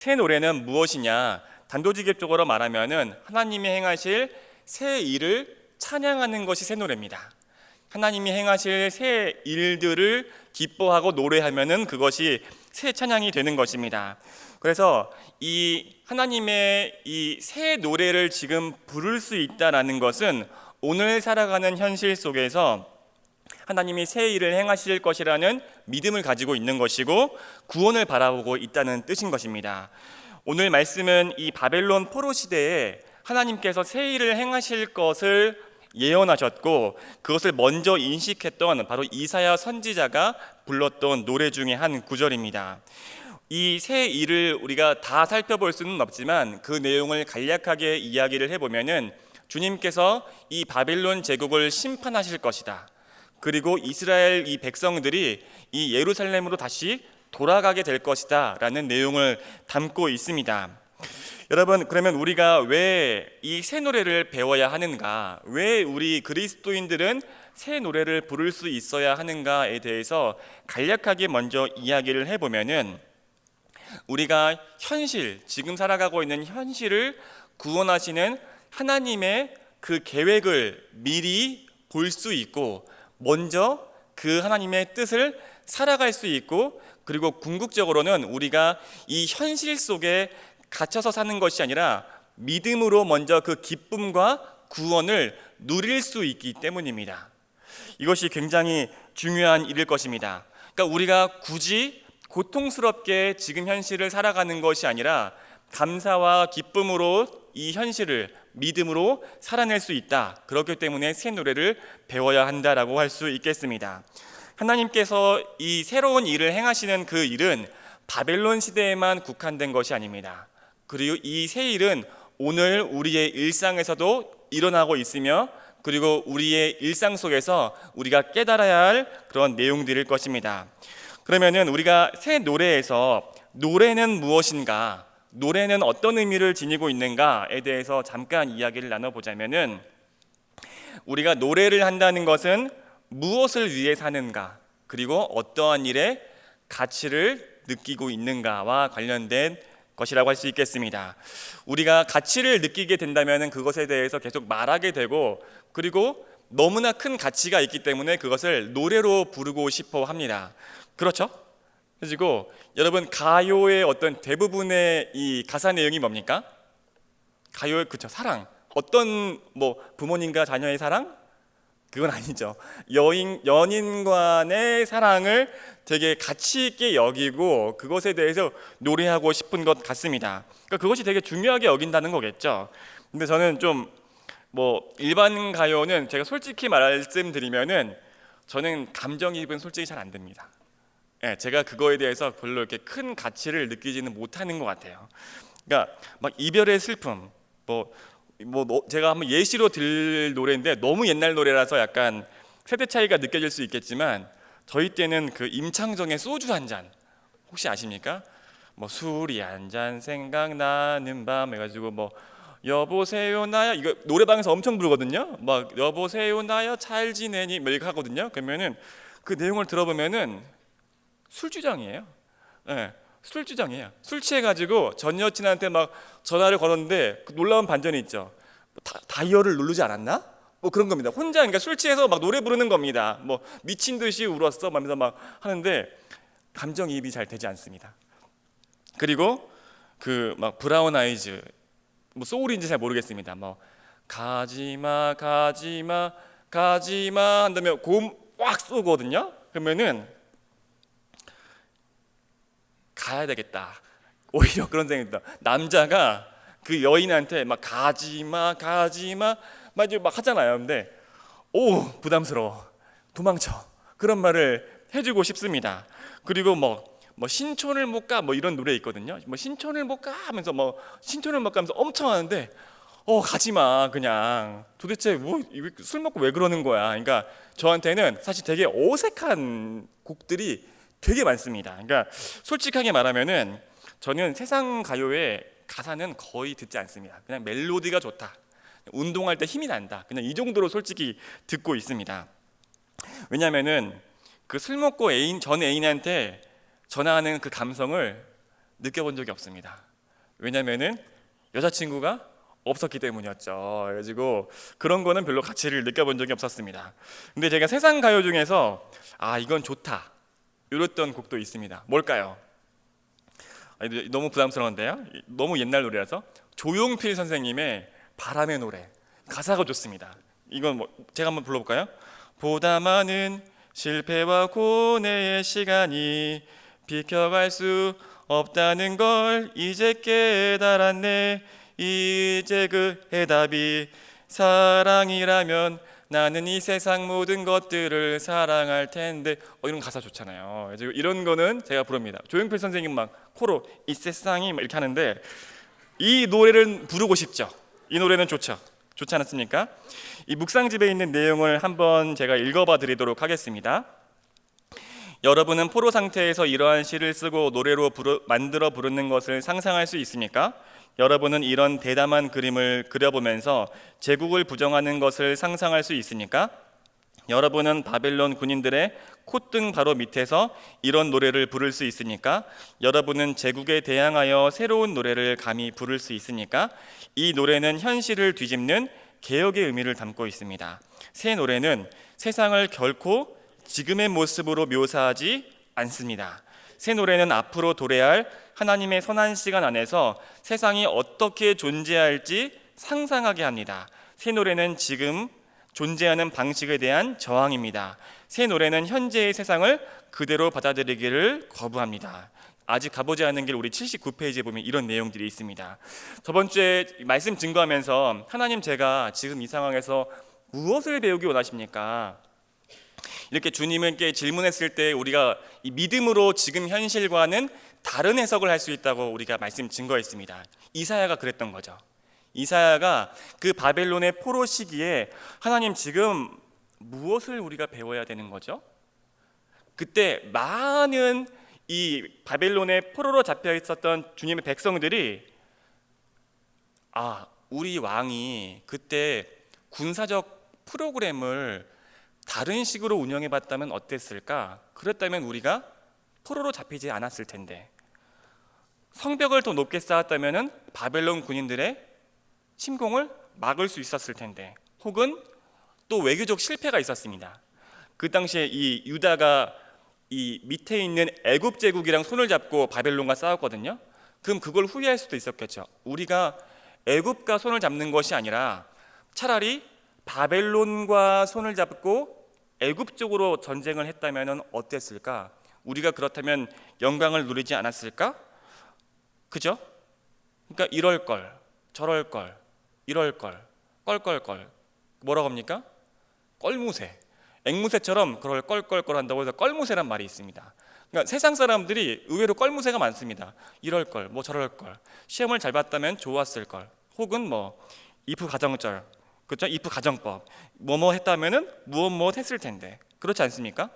새 노래는 무엇이냐? 단도직입적으로 말하면은 하나님이 행하실 새 일을 찬양하는 것이 새 노래입니다. 하나님이 행하실 새 일들을 기뻐하고 노래하면은 그것이 새 찬양이 되는 것입니다. 그래서 이 하나님의 이 새 노래를 지금 부를 수 있다라는 것은 오늘 살아가는 현실 속에서 하나님이 새 일을 행하실 것이라는 믿음을 가지고 있는 것이고 구원을 바라보고 있다는 뜻인 것입니다. 오늘 말씀은 이 바벨론 포로 시대에 하나님께서 새 일을 행하실 것을 예언하셨고 그것을 먼저 인식했던 바로 이사야 선지자가 불렀던 노래 중에 한 구절입니다. 이 새 일을 우리가 다 살펴볼 수는 없지만 그 내용을 간략하게 이야기를 해보면은 주님께서 이 바벨론 제국을 심판하실 것이다. 그리고 이스라엘 이 백성들이 이 예루살렘으로 다시 돌아가게 될 것이다 라는 내용을 담고 있습니다. 여러분, 그러면 우리가 왜 이 새 노래를 배워야 하는가? 왜 우리 그리스도인들은 새 노래를 부를 수 있어야 하는가에 대해서 간략하게 먼저 이야기를 해보면은 우리가 지금 살아가고 있는 현실을 구원하시는 하나님의 그 계획을 미리 볼 수 있고 먼저 그 하나님의 뜻을 살아갈 수 있고 그리고 궁극적으로는 우리가 이 현실 속에 갇혀서 사는 것이 아니라 믿음으로 먼저 그 기쁨과 구원을 누릴 수 있기 때문입니다. 이것이 굉장히 중요한 일일 것입니다. 그러니까 우리가 굳이 고통스럽게 지금 현실을 살아가는 것이 아니라 감사와 기쁨으로 이 현실을 믿음으로 살아낼 수 있다. 그렇기 때문에 새 노래를 배워야 한다라고 할 수 있겠습니다. 하나님께서 이 새로운 일을 행하시는 그 일은 바벨론 시대에만 국한된 것이 아닙니다. 그리고 이 새 일은 오늘 우리의 일상에서도 일어나고 있으며 그리고 우리의 일상 속에서 우리가 깨달아야 할 그런 내용들일 것입니다. 그러면은 우리가 새 노래에서 노래는 무엇인가, 노래는 어떤 의미를 지니고 있는가에 대해서 잠깐 이야기를 나눠보자면은 우리가 노래를 한다는 것은 무엇을 위해 사는가 그리고 어떠한 일에 가치를 느끼고 있는가와 관련된 것이라고 할 수 있겠습니다. 우리가 가치를 느끼게 된다면 그것에 대해서 계속 말하게 되고 그리고 너무나 큰 가치가 있기 때문에 그것을 노래로 부르고 싶어 합니다. 그렇죠? 그리고 여러분 가요의 어떤 대부분의 이 가사 내용이 뭡니까? 가요의 그쵸 사랑. 어떤 부모님과 자녀의 사랑? 그건 아니죠. 연인 간의 사랑을 되게 가치 있게 여기고 그것에 대해서 노래하고 싶은 것 같습니다. 그러니까 그것이 되게 중요하게 여긴다는 거겠죠. 근데 저는 좀 일반 가요는 제가 솔직히 말씀드리면은 저는 감정이입은 솔직히 잘 안 됩니다. 예, 제가 그거에 대해서 별로 이렇게 큰 가치를 느끼지는 못하는 것 같아요. 그러니까 막 이별의 슬픔, 제가 한번 예시로 들 노래인데 너무 옛날 노래라서 약간 세대 차이가 느껴질 수 있겠지만 저희 때는 그 임창정의 소주 한 잔 혹시 아십니까? 술이 한 잔 생각나는 밤 해가지고 여보세요 나야 이거 노래방에서 엄청 부르거든요. 막 여보세요 나야 잘 지내니 이렇게 하거든요. 그러면은 그 내용을 들어보면은 술주정이에요. 네, 술주정이에요. 술 취해가지고 전 여친한테 막 전화를 걸었는데 그 놀라운 반전이 있죠. 다이얼을 누르지 않았나? 그런 겁니다. 혼자 그러니까 술 취해서 막 노래 부르는 겁니다. 미친 듯이 울었어, 하면서 막 하는데 감정이입이 잘 되지 않습니다. 그리고 그 브라운 아이즈 소울인지 잘 모르겠습니다. 가지마 가지마 가지마 한다면 고음 꽉 쏘거든요. 그러면은 가야 되겠다. 오히려 그런 생각이 듭니다. 남자가 그 여인한테 가지마 가지마 막 하잖아요. 근데 부담스러워. 도망쳐. 그런 말을 해주고 싶습니다. 그리고 신촌을 못 가 이런 노래 있거든요. 신촌을 못 가 하면서 신촌을 못 가면서 엄청 하는데 가지마 그냥 도대체 술 먹고 왜 그러는 거야. 그러니까 저한테는 사실 되게 어색한 곡들이 되게 많습니다. 그러니까 솔직하게 말하면은 저는 세상 가요의 가사는 거의 듣지 않습니다. 그냥 멜로디가 좋다, 운동할 때 힘이 난다, 그냥 이 정도로 솔직히 듣고 있습니다. 왜냐하면은 그 술 먹고 전 애인한테 전화하는 그 감성을 느껴본 적이 없습니다. 왜냐면은 여자친구가 없었기 때문이었죠. 그래가지고 그런 거는 별로 가치를 느껴본 적이 없었습니다. 근데 제가 세상 가요 중에서 이건 좋다 이랬던 곡도 있습니다. 뭘까요? 너무 부담스러운데요. 너무 옛날 노래라서 조용필 선생님의 바람의 노래, 가사가 좋습니다. 이건 제가 한번 불러볼까요? 보다 많은 실패와 고뇌의 시간이 비켜갈 수 없다는 걸 이제 깨달았네. 이제 그 해답이 사랑이라면 나는 이 세상 모든 것들을 사랑할 텐데. 이런 가사 좋잖아요. 이런 거는 제가 부릅니다. 조용필 선생님 막 코로 이 세상이 막 이렇게 하는데 이 노래를 부르고 싶죠. 이 노래는 좋죠. 좋지 않았습니까? 이 묵상집에 있는 내용을 한번 제가 읽어봐 드리도록 하겠습니다. 여러분은 포로 상태에서 이러한 시를 쓰고 노래로 만들어 부르는 것을 상상할 수 있습니까? 여러분은 이런 대담한 그림을 그려보면서 제국을 부정하는 것을 상상할 수 있습니까? 여러분은 바벨론 군인들의 콧등 바로 밑에서 이런 노래를 부를 수 있습니까? 여러분은 제국에 대항하여 새로운 노래를 감히 부를 수 있습니까? 이 노래는 현실을 뒤집는 개혁의 의미를 담고 있습니다. 새 노래는 세상을 결코 지금의 모습으로 묘사하지 않습니다. 새 노래는 앞으로 도래할 하나님의 선한 시간 안에서 세상이 어떻게 존재할지 상상하게 합니다. 새 노래는 지금 존재하는 방식에 대한 저항입니다. 새 노래는 현재의 세상을 그대로 받아들이기를 거부합니다. 아직 가보지 않은 길 우리 79페이지에 보면 이런 내용들이 있습니다. 저번 주에 말씀 증거하면서 하나님, 제가 지금 이 상황에서 무엇을 배우기 원하십니까? 이렇게 주님께 질문했을 때 우리가 이 믿음으로 지금 현실과는 다른 해석을 할 수 있다고 우리가 말씀 증거했습니다. 이사야가 그랬던 거죠. 이사야가 그 바벨론의 포로 시기에 하나님, 지금 무엇을 우리가 배워야 되는 거죠? 그때 많은 이 바벨론의 포로로 잡혀 있었던 주님의 백성들이 우리 왕이 그때 군사적 프로그램을 다른 식으로 운영해 봤다면 어땠을까? 그랬다면 우리가 포로로 잡히지 않았을 텐데, 성벽을 더 높게 쌓았다면 바벨론 군인들의 침공을 막을 수 있었을 텐데, 혹은 또 외교적 실패가 있었습니다. 그 당시에 이 유다가 이 밑에 있는 애굽 제국이랑 손을 잡고 바벨론과 싸웠거든요. 그럼 그걸 후회할 수도 있었겠죠. 우리가 애굽과 손을 잡는 것이 아니라 차라리 바벨론과 손을 잡고 애굽 쪽으로 전쟁을 했다면 어땠을까? 우리가 그렇다면 영광을 누리지 않았을까? 그죠? 그러니까 이럴 걸, 저럴 걸, 이럴 걸, 껄껄껄. 뭐라고 합니까? 껄무새. 앵무새처럼 그걸 껄껄껄 한다고 해서 껄무새란 말이 있습니다. 그러니까 세상 사람들이 의외로 껄무새가 많습니다. 이럴 걸, 저럴 걸, 시험을 잘 봤다면 좋았을 걸, 혹은 if 가정절, 그렇죠? if 가정법, 뭐뭐 했다면은 무엇 했을 텐데. 그렇지 않습니까?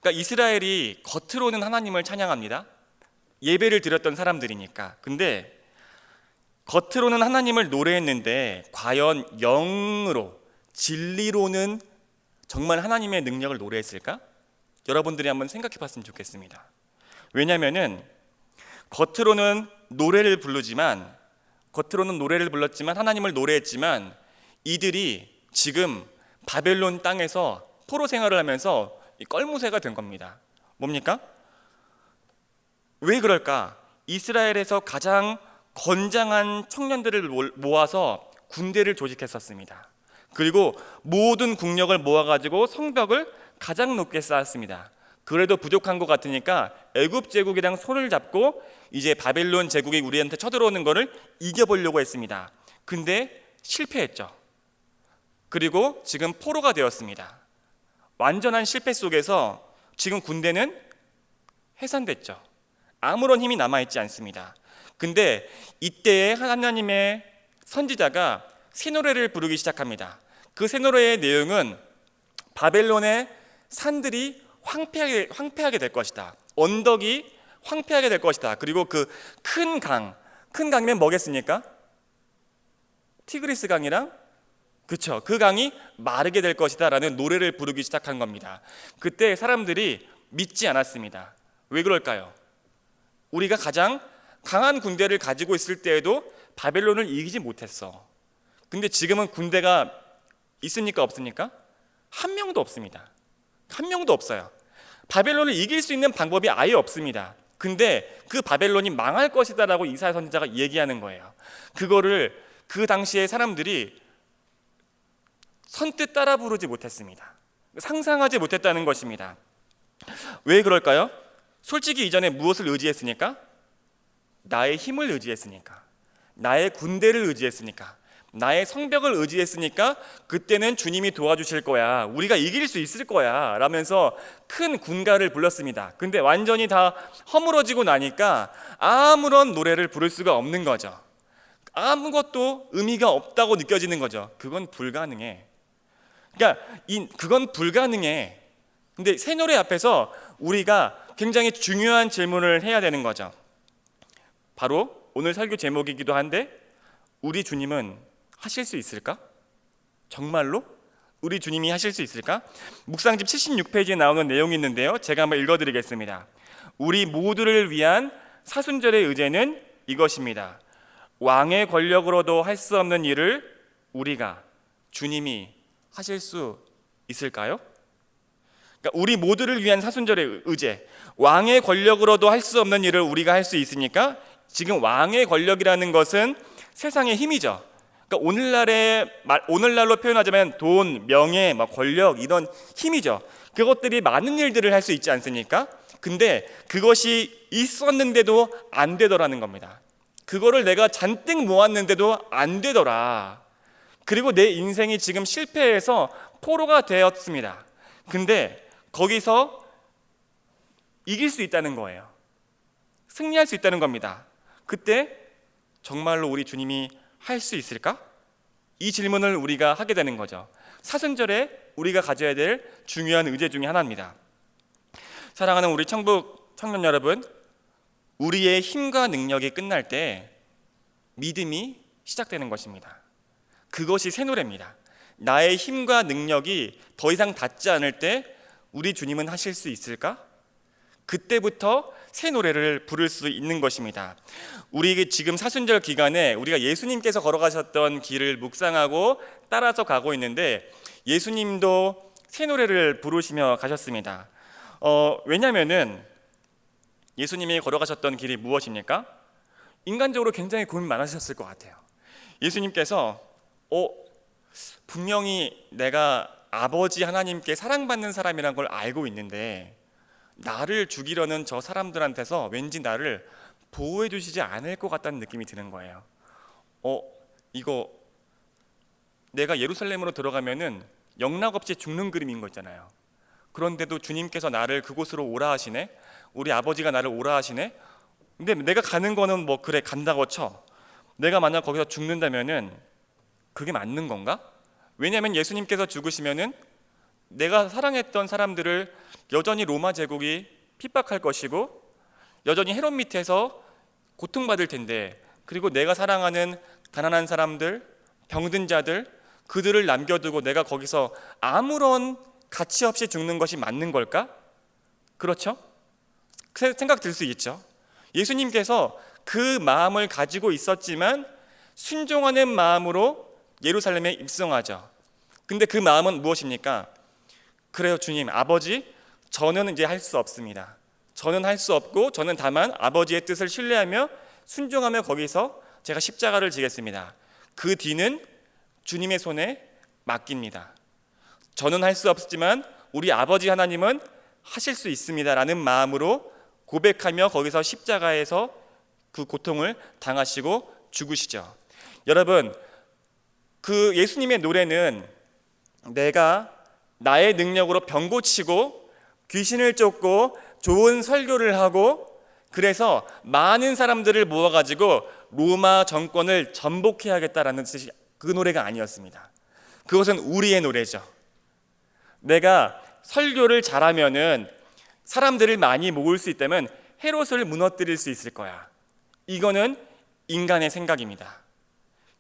그러니까 이스라엘이 겉으로는 하나님을 찬양합니다. 예배를 드렸던 사람들이니까. 근데 겉으로는 하나님을 노래했는데 과연 영으로, 진리로는 정말 하나님의 능력을 노래했을까? 여러분들이 한번 생각해 봤으면 좋겠습니다. 왜냐하면은 겉으로는 노래를 불렀지만 하나님을 노래했지만 이들이 지금 바벨론 땅에서 포로 생활을 하면서 껄무새가 된 겁니다. 뭡니까? 왜 그럴까? 이스라엘에서 가장 건장한 청년들을 모아서 군대를 조직했었습니다. 그리고 모든 국력을 모아가지고 성벽을 가장 높게 쌓았습니다. 그래도 부족한 것 같으니까 애굽 제국이랑 손을 잡고 이제 바벨론 제국이 우리한테 쳐들어오는 것을 이겨보려고 했습니다. 근데 실패했죠. 그리고 지금 포로가 되었습니다. 완전한 실패 속에서 지금 군대는 해산됐죠. 아무런 힘이 남아있지 않습니다. 근데 이때에 하나님의 선지자가 새 노래를 부르기 시작합니다. 그 새 노래의 내용은 바벨론의 산들이 황폐하게 될 것이다. 언덕이 황폐하게 될 것이다. 그리고 그 큰 강이면 뭐겠습니까? 티그리스 강이랑, 그렇죠, 그 강이 마르게 될 것이다 라는 노래를 부르기 시작한 겁니다. 그때 사람들이 믿지 않았습니다. 왜 그럴까요? 우리가 가장 강한 군대를 가지고 있을 때에도 바벨론을 이기지 못했어. 근데 지금은 군대가 있습니까? 없습니까? 한 명도 없습니다. 한 명도 없어요. 바벨론을 이길 수 있는 방법이 아예 없습니다. 근데 그 바벨론이 망할 것이다 라고 이사야 선지자가 얘기하는 거예요. 그거를 그 당시에 사람들이 선뜻 따라 부르지 못했습니다. 상상하지 못했다는 것입니다. 왜 그럴까요? 솔직히 이전에 무엇을 의지했으니까? 나의 힘을 의지했으니까, 나의 군대를 의지했으니까, 나의 성벽을 의지했으니까 그때는 주님이 도와주실 거야, 우리가 이길 수 있을 거야 라면서 큰 군가를 불렀습니다. 근데 완전히 다 허물어지고 나니까 아무런 노래를 부를 수가 없는 거죠. 아무것도 의미가 없다고 느껴지는 거죠. 그건 불가능해. 그러니까 그건 불가능해. 근데 새 노래 앞에서 우리가 굉장히 중요한 질문을 해야 되는 거죠. 바로 오늘 설교 제목이기도 한데, 우리 주님은 하실 수 있을까? 정말로? 우리 주님이 하실 수 있을까? 묵상집 76페이지에 나오는 내용이 있는데요, 제가 한번 읽어드리겠습니다. 우리 모두를 위한 사순절의 의제는 이것입니다. 왕의 권력으로도 할 수 없는 일을 우리가, 주님이 하실 수 있을까요? 그러니까 우리 모두를 위한 사순절의 의제, 왕의 권력으로도 할 수 없는 일을 우리가 할 수 있으니까, 지금 왕의 권력이라는 것은 세상의 힘이죠. 그러니까 오늘날로 표현하자면 돈, 명예, 권력, 이런 힘이죠. 그것들이 많은 일들을 할 수 있지 않습니까? 근데 그것이 있었는데도 안 되더라는 겁니다. 그거를 내가 잔뜩 모았는데도 안 되더라. 그리고 내 인생이 지금 실패해서 포로가 되었습니다. 근데 거기서 이길 수 있다는 거예요. 승리할 수 있다는 겁니다. 그때 정말로 우리 주님이 할 수 있을까? 이 질문을 우리가 하게 되는 거죠. 사순절에 우리가 가져야 될 중요한 의제 중에 하나입니다. 사랑하는 우리 청북 청년 여러분, 우리의 힘과 능력이 끝날 때 믿음이 시작되는 것입니다. 그것이 새 노래입니다. 나의 힘과 능력이 더 이상 닿지 않을 때 우리 주님은 하실 수 있을까? 그때부터 새 노래를 부를 수 있는 것입니다. 우리 지금 사순절 기간에 우리가 예수님께서 걸어가셨던 길을 묵상하고 따라서 가고 있는데, 예수님도 새 노래를 부르시며 가셨습니다. 왜냐하면은 예수님이 걸어가셨던 길이 무엇입니까? 인간적으로 굉장히 고민 많으셨을 것 같아요. 예수님께서 분명히 내가 아버지 하나님께 사랑받는 사람이란 걸 알고 있는데, 나를 죽이려는 저 사람들한테서 왠지 나를 보호해 주시지 않을 것 같다는 느낌이 드는 거예요. 이거 내가 예루살렘으로 들어가면은 영락없이 죽는 그림인 거 있잖아요. 그런데도 주님께서 나를 그곳으로 오라 하시네. 우리 아버지가 나를 오라 하시네. 근데 내가 가는 거는 그래 간다고 쳐. 내가 만약 거기서 죽는다면은 그게 맞는 건가? 왜냐하면 예수님께서 죽으시면은 내가 사랑했던 사람들을 여전히 로마 제국이 핍박할 것이고, 여전히 헤롯 밑에서 고통받을 텐데, 그리고 내가 사랑하는 가난한 사람들, 병든 자들, 그들을 남겨두고 내가 거기서 아무런 가치 없이 죽는 것이 맞는 걸까? 그렇죠? 생각 들 수 있죠. 예수님께서 그 마음을 가지고 있었지만 순종하는 마음으로 예루살렘에 입성하죠. 근데 그 마음은 무엇입니까? 그래요, 주님, 아버지, 저는 이제 할 수 없습니다. 저는 할 수 없고, 저는 다만 아버지의 뜻을 신뢰하며 순종하며 거기서 제가 십자가를 지겠습니다. 그 뒤는 주님의 손에 맡깁니다. 저는 할 수 없지만 우리 아버지 하나님은 하실 수 있습니다 라는 마음으로 고백하며 거기서 십자가에서 그 고통을 당하시고 죽으시죠. 여러분, 그 예수님의 노래는 내가 나의 능력으로 병 고치고 귀신을 쫓고 좋은 설교를 하고 그래서 많은 사람들을 모아가지고 로마 정권을 전복해야겠다라는 뜻이 그 노래가 아니었습니다. 그것은 우리의 노래죠. 내가 설교를 잘하면은 사람들을 많이 모을 수 있다면 헤롯을 무너뜨릴 수 있을 거야. 이거는 인간의 생각입니다.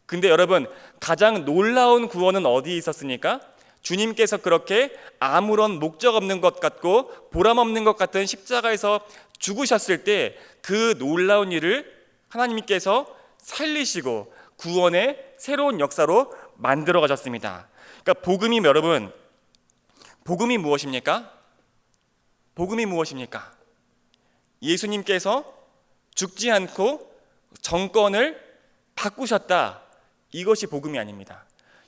근데 여러분, 가장 놀라운 구원은 어디에 있었습니까? 주님께서 그렇게 아무런 목적 없는 것 같고 보람 없는 것 같은 십자가에서 죽으셨을 때 그 놀라운 일을 하나님께서 살리시고 구원의 새로운 역사로 만들어 가셨습니다. 그러니까 복음이 여러분, 복음이 무엇입니까? 복음이 무엇입니까? 예수님께서 죽지 않고 정권을 바꾸셨다. 이것이 복음이 아닙니다.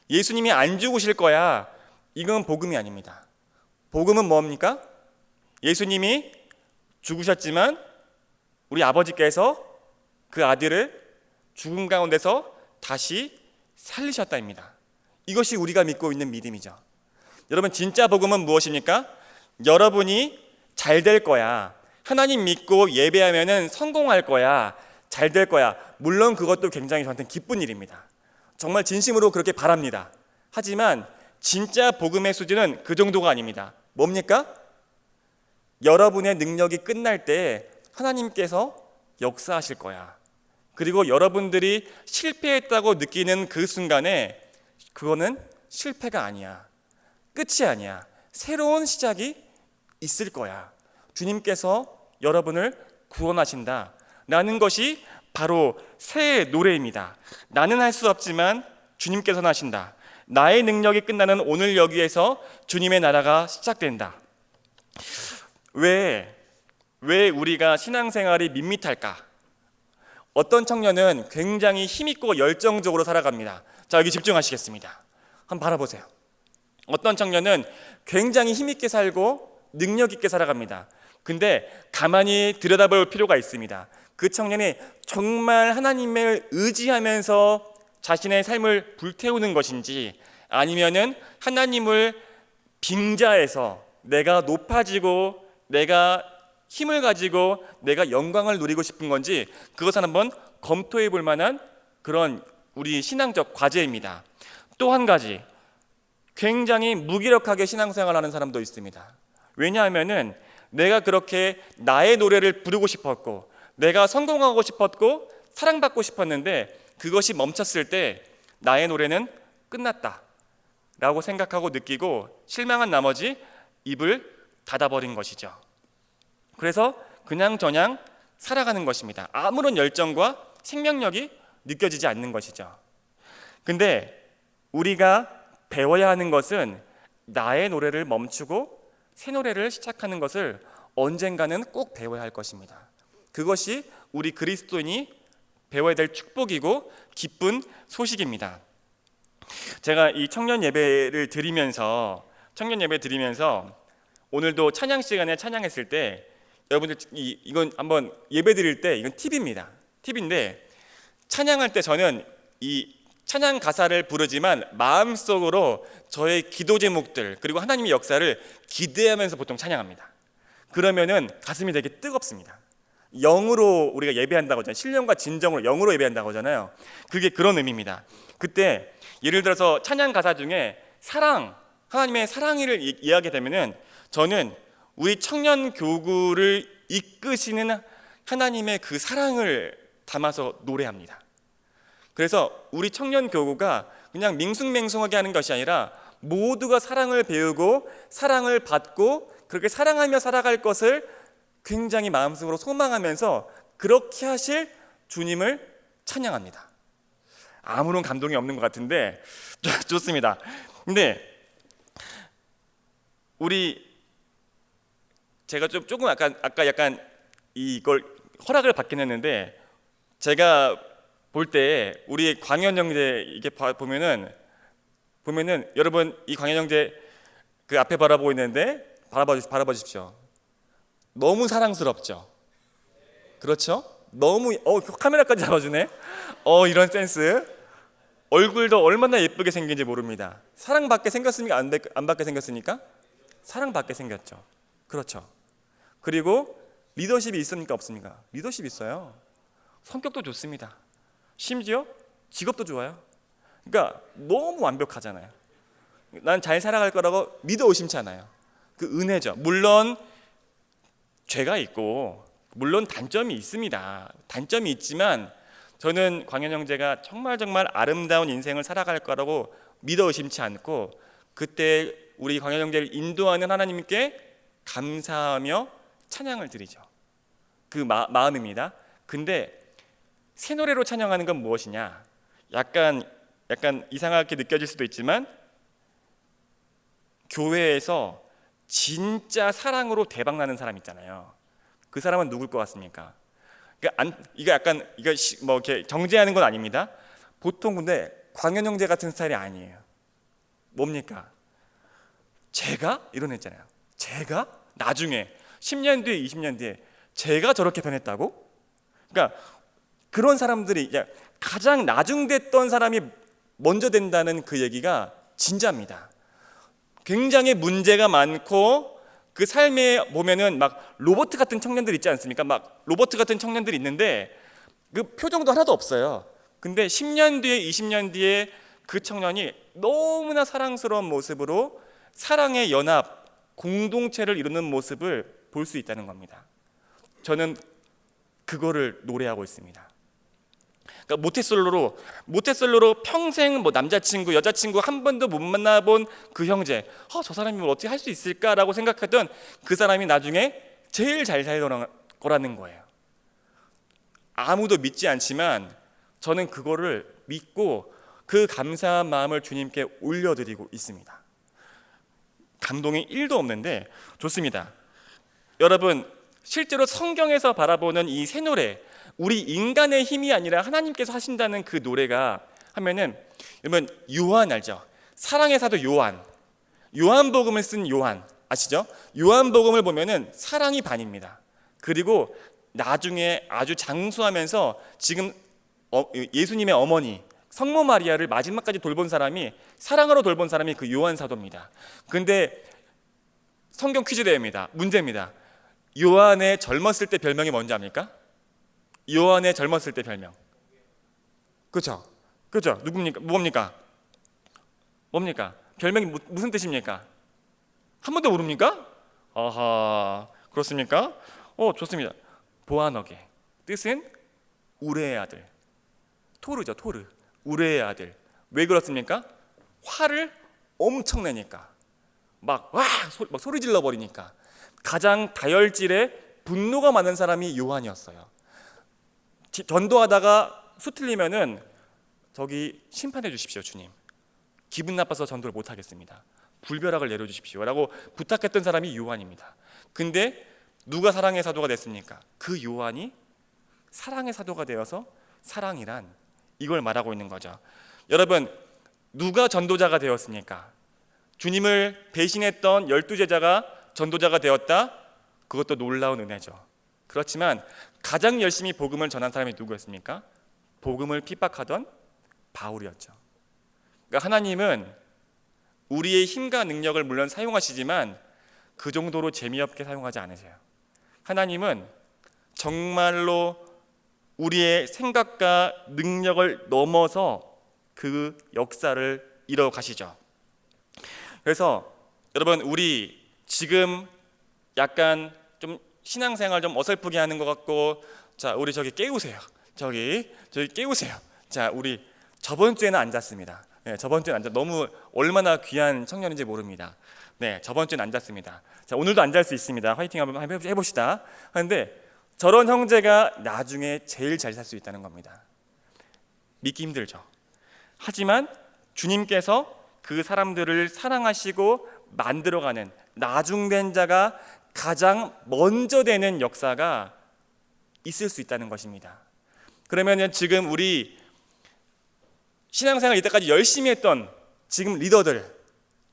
예수님이 안 죽으실 거야. 이건 복음이 아닙니다. 복음은 뭡니까? 예수님이 죽으셨지만 우리 아버지께서 그 아들을 죽음 가운데서 다시 살리셨다입니다. 이것이 우리가 믿고 있는 믿음이죠. 여러분, 진짜 복음은 무엇입니까? 여러분이 잘 될 거야. 하나님 믿고 예배하면은 성공할 거야. 잘 될 거야. 물론 그것도 굉장히 저한테는 기쁜 일입니다. 정말 진심으로 그렇게 바랍니다. 하지만 진짜 복음의 수준은 그 정도가 아닙니다. 뭡니까? 여러분의 능력이 끝날 때 하나님께서 역사하실 거야. 그리고 여러분들이 실패했다고 느끼는 그 순간에 그거는 실패가 아니야. 끝이 아니야. 새로운 시작이 있을 거야. 주님께서 여러분을 구원하신다 라는 것이 바로 새 노래입니다. 나는 할 수 없지만 주님께서는 하신다. 나의 능력이 끝나는 오늘 여기에서 주님의 나라가 시작된다. 왜 우리가 신앙생활이 밋밋할까? 어떤 청년은 굉장히 힘있고 열정적으로 살아갑니다. 자, 여기 집중하시겠습니다. 한번 바라보세요. 어떤 청년은 굉장히 힘있게 살고 능력 있게 살아갑니다. 근데 가만히 들여다볼 필요가 있습니다. 그 청년이 정말 하나님을 의지하면서 자신의 삶을 불태우는 것인지, 아니면은 하나님을 빙자해서 내가 높아지고 내가 힘을 가지고 내가 영광을 누리고 싶은 건지, 그것은 한번 검토해 볼 만한 그런 우리 신앙적 과제입니다. 또 한 가지, 굉장히 무기력하게 신앙생활하는 사람도 있습니다. 왜냐하면은 내가 그렇게 나의 노래를 부르고 싶었고 내가 성공하고 싶었고 사랑받고 싶었는데 그것이 멈췄을 때 나의 노래는 끝났다 라고 생각하고 느끼고 실망한 나머지 입을 닫아버린 것이죠. 그래서 그냥저냥 살아가는 것입니다. 아무런 열정과 생명력이 느껴지지 않는 것이죠. 근데 우리가 배워야 하는 것은 나의 노래를 멈추고 새 노래를 시작하는 것을 언젠가는 꼭 배워야 할 것입니다. 그것이 우리 그리스도인이 배워야 될 축복이고 기쁜 소식입니다. 제가 이 청년 예배를 드리면서 오늘도 찬양 시간에 찬양했을 때 여러분들 이건 한번 예배 드릴 때 이건 팁입니다. 팁인데 찬양할 때 저는 이 찬양 가사를 부르지만 마음속으로 저의 기도 제목들 그리고 하나님의 역사를 기대하면서 보통 찬양합니다. 그러면은 가슴이 되게 뜨겁습니다. 영으로 우리가 예배한다고 하잖아요. 신령과 진정으로 영으로 예배한다고 하잖아요. 그게 그런 의미입니다. 그때 예를 들어서 찬양 가사 중에 사랑, 하나님의 사랑을 이야기하게 되면은 저는 우리 청년 교구를 이끄시는 하나님의 그 사랑을 담아서 노래합니다. 그래서 우리 청년 교구가 그냥 밍숭맹숭하게 하는 것이 아니라 모두가 사랑을 배우고 사랑을 받고 그렇게 사랑하며 살아갈 것을 굉장히 마음속으로 소망하면서 그렇게 하실 주님을 찬양합니다. 아무런 감동이 없는 것 같은데 좋습니다. 근데 제가 조금 아까 약간 이걸 허락을 받긴 했는데 제가 볼 때 우리 광현 형제 이게 보면은 여러분 이 광현 형제 그 앞에 바라보고 있는데 바라봐 주십시오. 너무 사랑스럽죠. 그렇죠? 너무 카메라까지 잡아주네. 이런 센스. 얼굴도 얼마나 예쁘게 생긴지 모릅니다. 사랑받게 생겼습니까? 안 받게 생겼습니까? 사랑받게 생겼죠. 그렇죠. 그리고 리더십이 있습니까? 없습니까? 리더십이 있어요. 성격도 좋습니다. 심지어 직업도 좋아요. 그러니까 너무 완벽하잖아요. 난 잘 살아갈 거라고 믿어 의심치 않아요. 그 은혜죠. 물론 죄가 있고 물론 단점이 있습니다. 단점이 있지만 저는 광현 형제가 정말 아름다운 인생을 살아갈 거라고 믿어 의심치 않고 그때 우리 광현 형제를 인도하는 하나님께 감사하며 찬양을 드리죠. 그 마음입니다. 근데 새 노래로 찬양하는 건 무엇이냐? 약간 이상하게 느껴질 수도 있지만 교회에서 진짜 사랑으로 대박 나는 사람 있잖아요. 그 사람은 누굴 것 같습니까? 이거 뭐 이렇게 정죄하는 건 아닙니다. 보통 근데 광현 형제 같은 스타일이 아니에요. 뭡니까? 제가 이런 애 있잖아요. 제가 나중에 10년 뒤에 20년 뒤에 제가 저렇게 변했다고? 그러니까 그런 사람들이 가장 나중됐던 사람이 먼저 된다는 그 얘기가 진짜입니다. 굉장히 문제가 많고 그 삶에 보면은 막 로봇 같은 청년들 있지 않습니까? 막 로봇 같은 청년들이 있는데 그 표정도 하나도 없어요. 근데 10년 뒤에 20년 뒤에 그 청년이 너무나 사랑스러운 모습으로 사랑의 연합, 공동체를 이루는 모습을 볼 수 있다는 겁니다. 저는 그거를 노래하고 있습니다. 그러니까 모태솔로로 평생 뭐 남자친구, 여자친구 한 번도 못 만나본 그 형제, 저 사람이 뭘 어떻게 할 수 있을까라고 생각하던 그 사람이 나중에 제일 잘 살 거라는 거예요. 아무도 믿지 않지만 저는 그거를 믿고 그 감사한 마음을 주님께 올려드리고 있습니다. 감동이 1도 없는데 좋습니다. 여러분, 실제로 성경에서 바라보는 이 새 노래, 우리 인간의 힘이 아니라 하나님께서 하신다는 그 노래가 하면은, 여러분 요한 알죠? 사랑의 사도 요한복음을 쓴 요한 아시죠? 요한복음을 보면은 사랑이 반입니다. 그리고 나중에 아주 장수하면서 지금 예수님의 어머니 성모 마리아를 마지막까지 돌본 사람이, 사랑으로 돌본 사람이 그 요한 사도입니다. 근데 성경 퀴즈 대회입니다. 문제입니다. 요한의 젊었을 때 별명이 뭔지 압니까? 요한의 젊었을 때 별명. 그렇죠? 누굽니까? 뭡니까? 별명이 무슨 뜻입니까? 한 번도 모릅니까? 아하, 그렇습니까? 좋습니다. 보아너게. 뜻은 우레의 아들. 토르죠, 토르. 우레의 아들. 왜 그렇습니까? 화를 엄청 내니까. 막 소리 질러 버리니까. 가장 다혈질의 분노가 많은 사람이 요한이었어요. 전도하다가 수틀리면은 저기 심판해 주십시오, 주님. 기분 나빠서 전도를 못 하겠습니다. 불벼락을 내려 주십시오라고 부탁했던 사람이 요한입니다. 근데 누가 사랑의 사도가 됐습니까? 그 요한이 사랑의 사도가 되어서 사랑이란 이걸 말하고 있는 거죠. 여러분, 누가 전도자가 되었습니까? 주님을 배신했던 12제자가 전도자가 되었다? 그것도 놀라운 은혜죠. 그렇지만 가장 열심히 복음을 전한 사람이 누구였습니까? 복음을 핍박하던 바울이었죠. 그러니까 하나님은 우리의 힘과 능력을 물론 사용하시지만 그 정도로 재미없게 사용하지 않으세요. 하나님은 정말로 우리의 생각과 능력을 넘어서 그 역사를 이뤄 가시죠. 그래서 여러분, 우리 지금 약간 좀 신앙생활 좀 어설프게 하는 것 같고, 자, 우리 저기 깨우세요. 저기 깨우세요. 자, 우리 저번 주에는 앉았습니다. 네, 저번 주에는 너무 얼마나 귀한 청년인지 모릅니다. 네, 저번 주에는 앉았습니다. 자, 오늘도 앉을 수 있습니다. 화이팅 한번 해봅시다. 그런데 저런 형제가 나중에 제일 잘 살 수 있다는 겁니다. 믿기 힘들죠. 하지만 주님께서 그 사람들을 사랑하시고 만들어가는 나중된 자가 가장 먼저 되는 역사가 있을 수 있다는 것입니다. 그러면 지금 우리 신앙생활 이때까지 열심히 했던 지금 리더들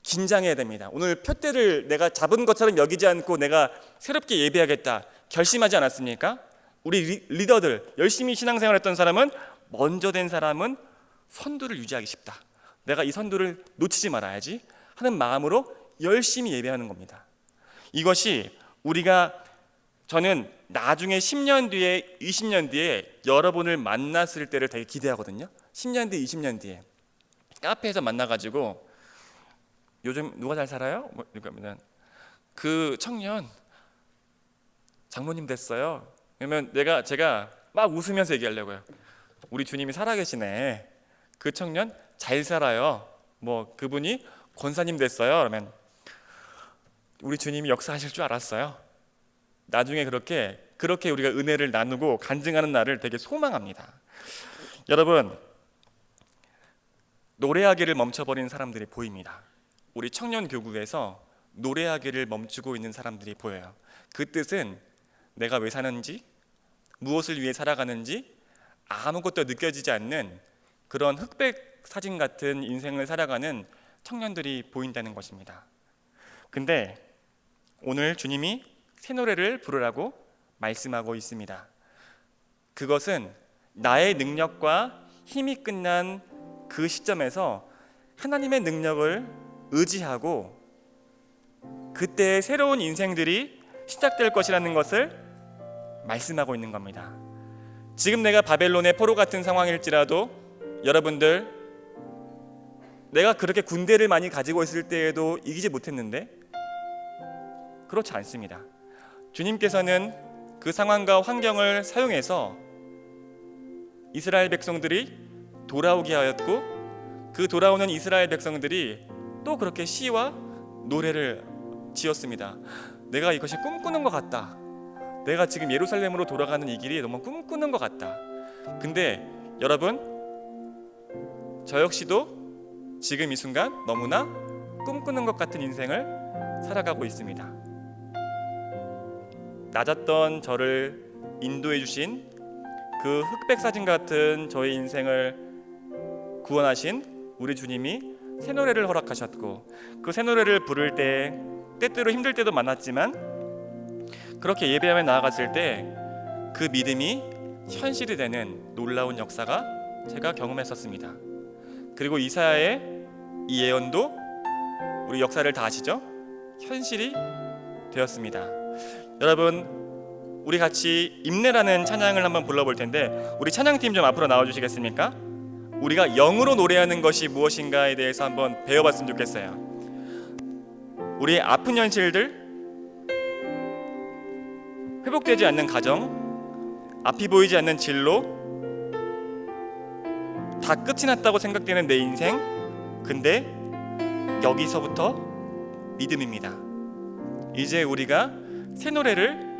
긴장해야 됩니다. 오늘 표대를 내가 잡은 것처럼 여기지 않고 내가 새롭게 예배하겠다 결심하지 않았습니까? 우리 리더들, 열심히 신앙생활 했던 사람은, 먼저 된 사람은 선두를 유지하기 쉽다. 내가 이 선두를 놓치지 말아야지 하는 마음으로 열심히 예배하는 겁니다. 이것이 저는 나중에 10년 뒤에 20년 뒤에 여러분을 만났을 때를 되게 기대하거든요. 10년 뒤 20년 뒤에 카페에서 만나가지고 요즘 누가 잘 살아요? 그러니까 그 청년 장모님 됐어요. 그러면 제가 막 웃으면서 얘기하려고요. 우리 주님이 살아계시네. 그 청년 잘 살아요. 뭐 그분이 권사님 됐어요. 그러면 우리 주님이 역사하실 줄 알았어요. 나중에 그렇게 우리가 은혜를 나누고 간증하는 날을 되게 소망합니다. 여러분, 노래하기를 멈춰버린 사람들이 보입니다. 우리 청년교구에서 노래하기를 멈추고 있는 사람들이 보여요. 그 뜻은 내가 왜 사는지, 무엇을 위해 살아가는지 아무것도 느껴지지 않는 그런 흑백 사진 같은 인생을 살아가는 청년들이 보인다는 것입니다. 근데 오늘 주님이 새 노래를 부르라고 말씀하고 있습니다. 그것은 나의 능력과 힘이 끝난 그 시점에서 하나님의 능력을 의지하고 그때 새로운 인생들이 시작될 것이라는 것을 말씀하고 있는 겁니다. 지금 내가 바벨론의 포로 같은 상황일지라도 여러분들, 내가 그렇게 군대를 많이 가지고 있을 때에도 이기지 못했는데 그렇지 않습니다. 주님께서는 그 상황과 환경을 사용해서 이스라엘 백성들이 돌아오게 하였고 그 돌아오는 이스라엘 백성들이 또 그렇게 시와 노래를 지었습니다. 내가 이것이 꿈꾸는 것 같다. 내가 지금 예루살렘으로 돌아가는 이 길이 너무 꿈꾸는 것 같다. 근데 여러분, 저 역시도 지금 이 순간 너무나 꿈꾸는 것 같은 인생을 살아가고 있습니다. 낮았던 저를 인도해 주신 그 흑백 사진 같은 저의 인생을 구원하신 우리 주님이 새 노래를 허락하셨고 그 새 노래를 부를 때 때때로 힘들 때도 많았지만 그렇게 예배하며 나아갔을 때 그 믿음이 현실이 되는 놀라운 역사가 제가 경험했었습니다. 그리고 이사야의 이 예언도 우리 역사를 다 아시죠? 현실이 되었습니다. 여러분, 우리 같이 임내라는 찬양을 한번 불러볼 텐데 우리 찬양팀 좀 앞으로 나와주시겠습니까? 우리가 영으로 노래하는 것이 무엇인가에 대해서 한번 배워봤으면 좋겠어요. 우리의 아픈 현실들, 회복되지 않는 가정, 앞이 보이지 않는 진로, 다 끝이 났다고 생각되는 내 인생. 근데 여기서부터 믿음입니다. 이제 우리가 새 노래를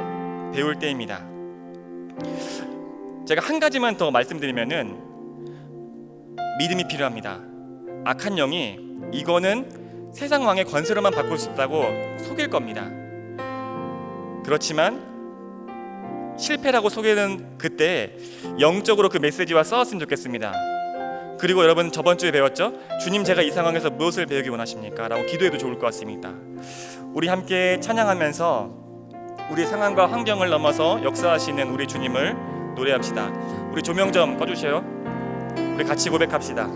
배울 때입니다. 제가 한 가지만 더 말씀드리면은 믿음이 필요합니다. 악한 영이 이거는 세상 왕의 권세로만 바꿀 수 있다고 속일 겁니다. 그렇지만 실패라고 속이는 그때 영적으로 그 메시지와 싸웠으면 좋겠습니다. 그리고 여러분, 저번 주에 배웠죠? 주님, 제가 이 상황에서 무엇을 배우기 원하십니까? 라고 기도해도 좋을 것 같습니다. 우리 함께 찬양하면서 우리 상황과 환경을 넘어서 역사하시는 우리 주님을 노래합시다. 우리 조명 좀 꺼주세요. 우리 같이 고백합시다.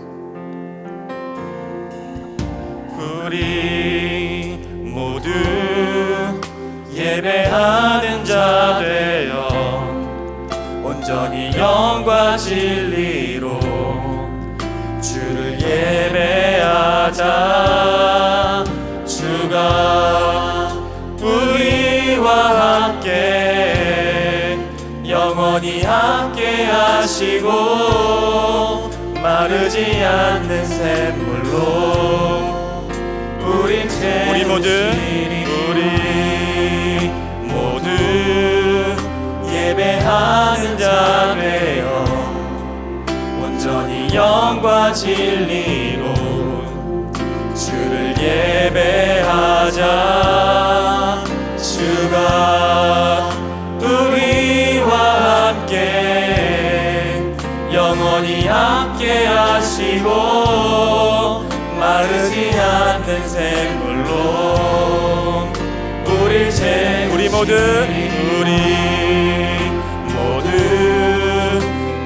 우리 모두 예배하는 자 되어 온전히 영과 진리로 주를 예배하자. 주가 우리와 함께 영원히 함께 하시고 마르지 않는 샘물로 우리 모두 예배하는 자 되어 온전히 영과 진리로 주를 예배하자. 주가 우리와 함께 영원히 함께 하시고 마르지 않는 샘물로 우리 모두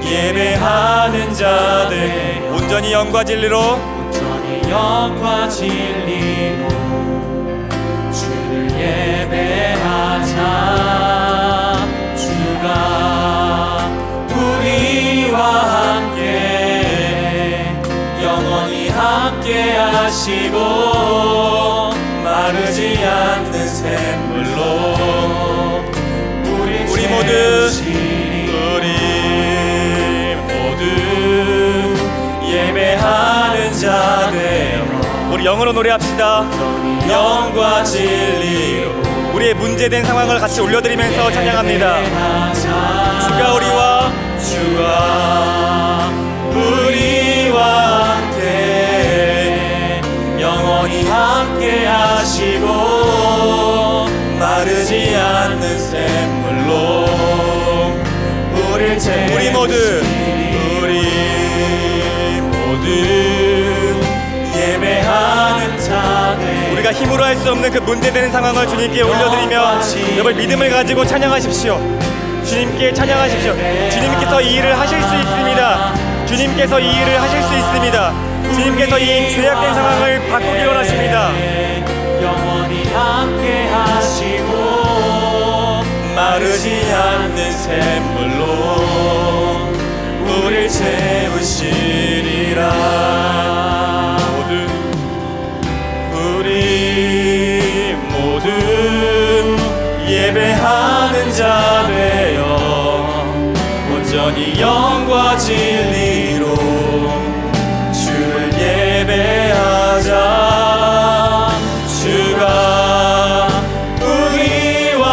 예배하는 자들 온전히 영과 진리로 주를 예배하자. 주가 우리와 함께 영원히 함께 하시고 마르지 않는 샘물로 우리 모두 예배하는 자 되어 우리 영으로 노래합시다. 영과 진리로 우리의 문제된 상황을 같이 올려드리면서 찬양합니다. 주가 주가 우리와 함께 영원히 함께 하시고 마르지 않는 샘물로 우리 모두 예배하는 자들, 우리가 힘으로 할 수 없는 그 문제되는 상황을 주님께 올려드리며 여러분 믿음을 가지고 찬양하십시오. 주님께 찬양하십시오. 주님께서 이 일을 하실 수 있습니다. 주님께서 이 일을 하실 수 있습니다. 주님께서 이 죄악된 상황을 바꾸길 원하십니다. 영원히 함께 하시고 마르지 않는 샘물로 우릴 채우시리라. 우리 모두 예배하는 자 되어 온전히 영과 진리로 주를 예배하자. 주가 우리와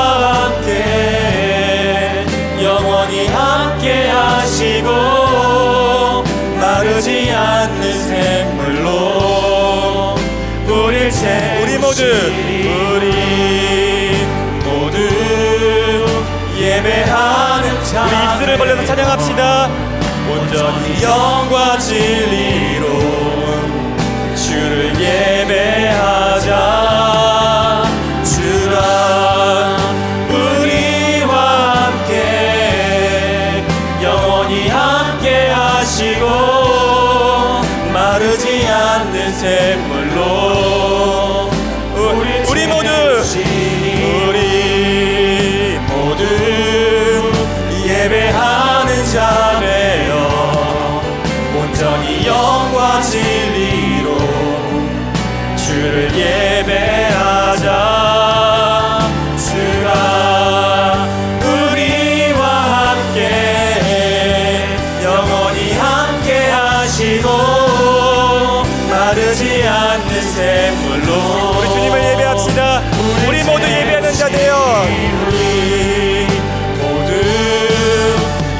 함께 영원히 함께 하시고 마르지 않는 샘물로 우리 모두 예배하는 자, 우리 입술을 벌려서 찬양합시다. 온전히 영과 진리로 주를 예배하자. 주가 우리와 함께 영원히 함께 하시고 마르지 않는 샘물로 우리 모두 예배하는 자 되어 온전히 영과 진리로 주를 예배하자. 주가 우리와 함께 영원히 함께 하시고 마르지 않는 샘물로 우리 주님을 예배합시다. 우리 모두 예배하는 자 되어 우리 모두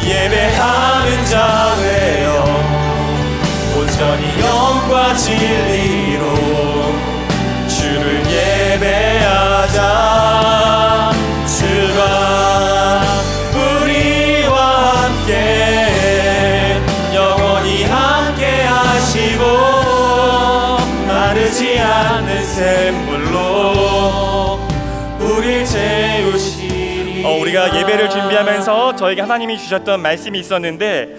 예배하는 자 되어 온전히 영과 진리로 주를 예배하자. 주가 우리와 함께 영원히 함께 하시고 마르지 않는 샘물로 우릴 채우시리. 우리가 예배를 준비하면서 저에게 하나님이 주셨던 말씀이 있었는데,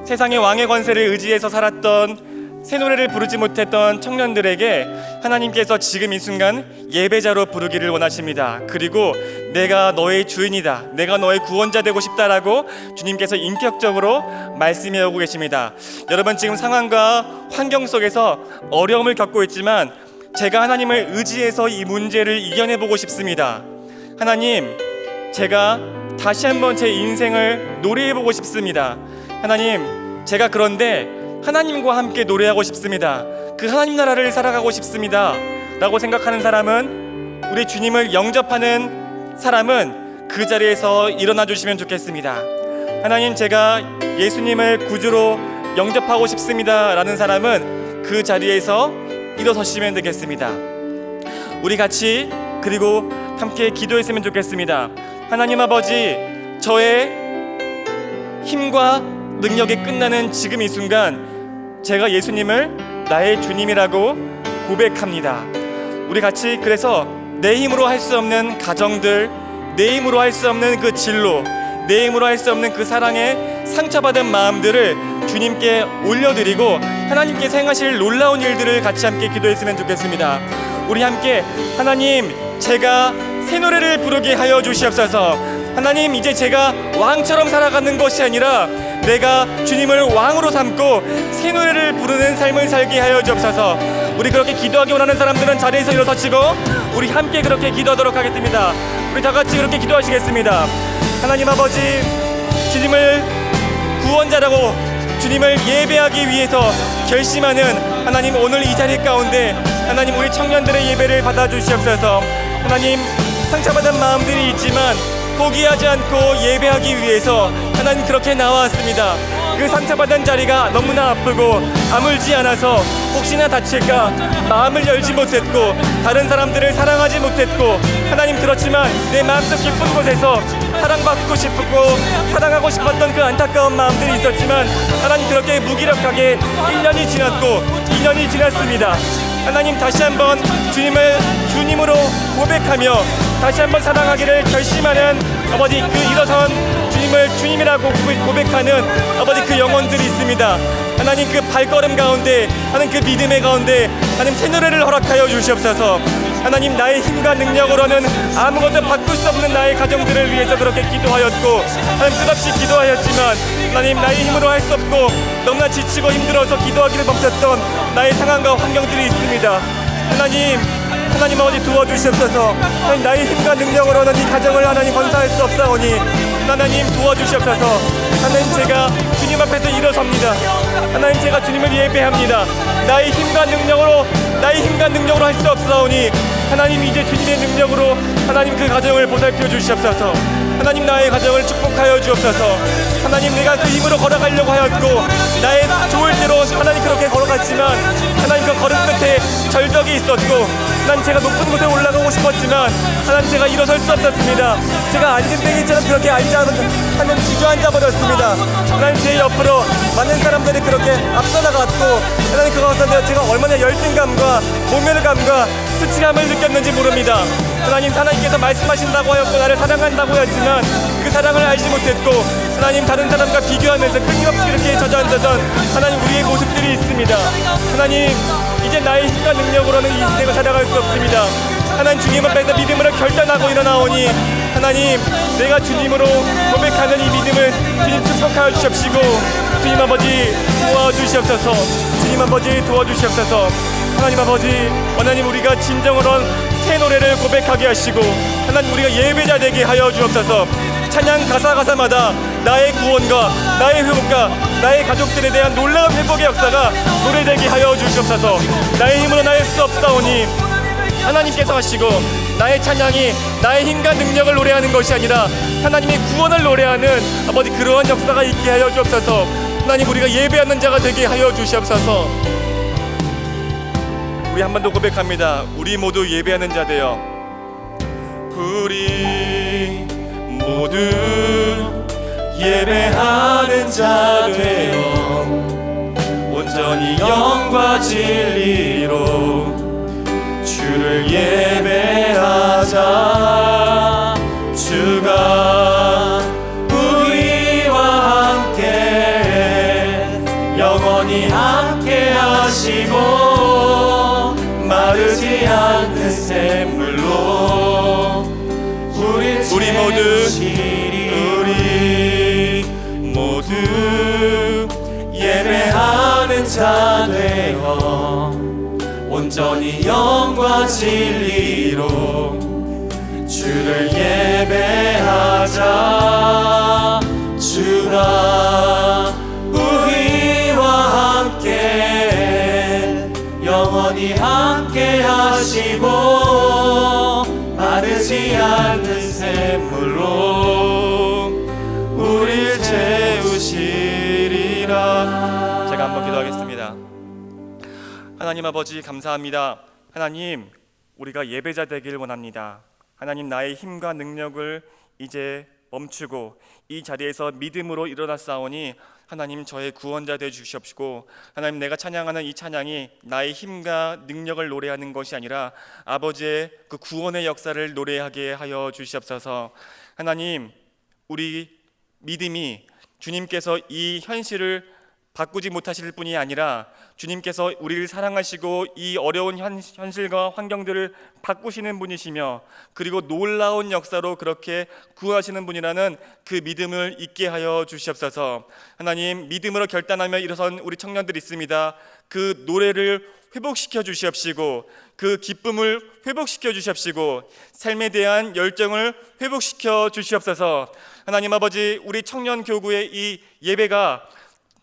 세상의 왕의 권세를 의지해서 살았던 새 노래를 부르지 못했던 청년들에게 하나님께서 지금 이 순간 예배자로 부르기를 원하십니다. 그리고 내가 너의 주인이다, 내가 너의 구원자 되고 싶다라고 주님께서 인격적으로 말씀해 오고 계십니다. 여러분 지금 상황과 환경 속에서 어려움을 겪고 있지만 제가 하나님을 의지해서 이 문제를 이겨내보고 싶습니다. 하나님, 제가 다시 한번 제 인생을 노래해보고 싶습니다. 하나님, 제가 그런데 하나님과 함께 노래하고 싶습니다. 그 하나님 나라를 살아가고 싶습니다 라고 생각하는 사람은, 우리 주님을 영접하는 사람은 그 자리에서 일어나 주시면 좋겠습니다. 하나님, 제가 예수님을 구주로 영접하고 싶습니다 라는 사람은 그 자리에서 일어서시면 되겠습니다. 우리 같이 그리고 함께 기도했으면 좋겠습니다. 하나님 아버지, 저의 힘과 능력이 끝나는 지금 이 순간 제가 예수님을 나의 주님이라고 고백합니다. 우리 같이 그래서 내 힘으로 할 수 없는 가정들, 내 힘으로 할 수 없는 그 진로, 내 힘으로 할 수 없는 그 사랑에 상처받은 마음들을 주님께 올려드리고 하나님께서 행하실 놀라운 일들을 같이 함께 기도했으면 좋겠습니다. 우리 함께, 하나님, 제가 새 노래를 부르게 하여 주시옵소서. 하나님, 이제 제가 왕처럼 살아가는 것이 아니라 내가 주님을 왕으로 삼고 새 노래를 부르는 삶을 살게 하여 주옵소서. 우리 그렇게 기도하기 원하는 사람들은 자리에서 일어서시고 우리 함께 그렇게 기도하도록 하겠습니다. 우리 다 같이 그렇게 기도하시겠습니다. 하나님 아버지, 주님을 구원자라고 주님을 예배하기 위해서 결심하는 하나님, 오늘 이 자리 가운데 하나님, 우리 청년들의 예배를 받아주시옵소서. 하나님, 상처받은 마음들이 있지만 포기하지 않고 예배하기 위해서 하나님 그렇게 나왔습니다. 그 상처받은 자리가 너무나 아프고 아물지 않아서 혹시나 다칠까 마음을 열지 못했고 다른 사람들을 사랑하지 못했고, 하나님 그렇지만 내 마음속 깊은 곳에서 사랑받고 싶고 사랑하고 싶었던 그 안타까운 마음들이 있었지만, 하나님 그렇게 무기력하게 1년이 지났고 2년이 지났습니다. 하나님 다시 한번 주님을 주님으로 고백하며 다시 한번 사랑하기를 결심하는 아버지, 그 일어선 주님을 주님이라고 고백하는 아버지 그 영혼들이 있습니다. 하나님 그 발걸음 가운데, 하나님 그 믿음의 가운데 하나님 새 노래를 허락하여 주시옵소서. 하나님 나의 힘과 능력으로는 아무것도 바꿀 수 없는 나의 가정들을 위해서 그렇게 기도하였고, 하나님 끝없이 기도하였지만 하나님 나의 힘으로 할 수 없고 너무나 지치고 힘들어서 기도하기를 멈췄던 나의 상황과 환경들이 있습니다. 하나님 아버지 도와주시옵소서. 하나님 나의 힘과 능력으로는 이 가정을 하나님 건사할 수 없사오니 하나님 도와주시옵소서. 하나님 제가 주님 앞에서 일어섭니다. 하나님 제가 주님을 예배합니다. 나의 힘과 능력으로 할 수 없사오니 하나님 이제 주님의 능력으로 하나님 그 가정을 보살펴 주시옵소서. 하나님 나의 가정을 축복하여 주옵소서. 하나님 내가 그 힘으로 걸어가려고 하였고 나의 좋을 대로 하나님 그렇게 걸어갔지만 하나님 그 걸음 끝에 절벽이 있었고, 하나님 제가 높은 곳에 올라가고 싶었지만 하나님 제가 일어설 수 없었습니다. 제가 안진뱅이처럼 그렇게 하면 주저앉아 버렸습니다. 하나님 제 옆으로 많은 사람들이 그렇게 앞서 나갔고, 하나님 그것을 제가 얼마나 열등감과 모멸감과 수치감을 느꼈는지 모릅니다. 하나님께서 말씀하신다고 하였고 나를 사랑한다고 하였지만 그 사랑을 알지 못했고, 하나님 다른 사람과 비교하면서 끊임없이 그렇게 저전저전 하나님 우리의 모습들이 있습니다. 하나님 이제 나의 힘과 능력으로는 이 인생을 살아갈 수 없습니다. 하나님 주님 앞에서 믿음으로 결단하고 일어나오니 하나님 내가 주님으로 고백하는 이 믿음을 주님 축복하여 주십시고, 주님 아버지 도와주시옵소서. 주님 아버지 도와주시옵소서. 하나님 아버지, 하나님 우리가 진정으로 새 노래를 고백하게 하시고 하나님 우리가 예배자 되게 하여 주옵소서. 찬양 가사마다 나의 구원과 나의 회복과 나의 가족들에 대한 놀라운 회복의 역사가 노래되게 하여 주시옵소서. 나의 힘으로 날 수 없사오니 하나님께서 하시고, 나의 찬양이 나의 힘과 능력을 노래하는 것이 아니라 하나님의 구원을 노래하는 아버지 그러한 역사가 있게 하여 주옵소서. 하나님 우리가 예배하는 자가 되게 하여 주시옵소서. 우리 한 번 더 고백합니다. 우리 모두 예배하는 자 되어, 우리 모두 예배하는 자 되어 온전히 영과 진리로 주를 예배하자. 주가 우리와 함께 영원히 함께 하시고 마르지 않는 샘물로 우리 모두 예배하는 자 되어 온전히 영과 진리로 주를 예배하자. 주가 우리와 함께 영원히 함께 하시고 마르지 않는 샘물로 우리를 채우시리라. 제가 한번 기도하겠습니다. 하나님 아버지 감사합니다. 하나님 우리가 예배자 되길 원합니다. 하나님 나의 힘과 능력을 이제 멈추고 이 자리에서 믿음으로 일어났사오니 하나님 저의 구원자 되어 주시옵시고, 하나님 내가 찬양하는 이 찬양이 나의 힘과 능력을 노래하는 것이 아니라 아버지의 그 구원의 역사를 노래하게 하여 주시옵소서. 하나님 우리 믿음이 주님께서 이 현실을 바꾸지 못하실 뿐이 아니라 주님께서 우리를 사랑하시고 이 어려운 현실과 환경들을 바꾸시는 분이시며 그리고 놀라운 역사로 그렇게 구하시는 분이라는 그 믿음을 있게 하여 주시옵소서. 하나님 믿음으로 결단하며 일어선 우리 청년들이 있습니다. 그 노래를 회복시켜 주시옵시고 그 기쁨을 회복시켜 주시옵시고 삶에 대한 열정을 회복시켜 주시옵소서. 하나님 아버지 우리 청년 교구의 이 예배가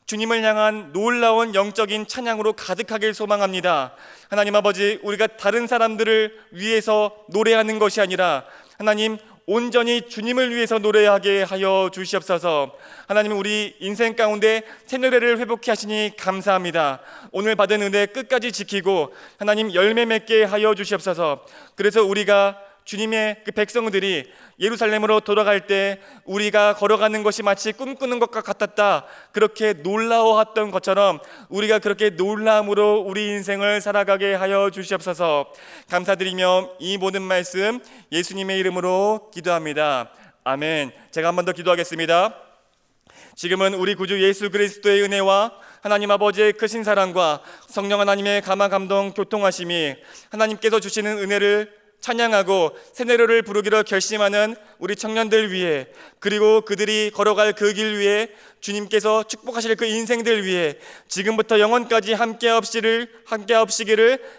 주님을 향한 놀라운 영적인 찬양으로 가득하길 소망합니다. 하나님 아버지 우리가 다른 사람들을 위해서 노래하는 것이 아니라 하나님 온전히 주님을 위해서 노래하게 하여 주시옵소서. 하나님, 우리 인생 가운데 새 노래를 회복케 하시니 감사합니다. 오늘 받은 은혜 끝까지 지키고 하나님 열매 맺게 하여 주시옵소서. 그래서 우리가 주님의 그 백성들이 예루살렘으로 돌아갈 때 우리가 걸어가는 것이 마치 꿈꾸는 것과 같았다, 그렇게 놀라워했던 것처럼 우리가 그렇게 놀라움으로 우리 인생을 살아가게 하여 주시옵소서. 감사드리며 이 모든 말씀 예수님의 이름으로 기도합니다. 아멘. 제가 한 번 더 기도하겠습니다. 지금은 우리 구주 예수 그리스도의 은혜와 하나님 아버지의 크신 사랑과 성령 하나님의 감화 감동 교통하심이 하나님께서 주시는 은혜를 찬양하고 새 노래를 부르기로 결심하는 우리 청년들 위해, 그리고 그들이 걸어갈 그 길 위에 주님께서 축복하실 그 인생들 위해 지금부터 영원까지 함께하시기를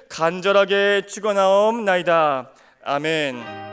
간절하게 축원하옵나이다. 아멘.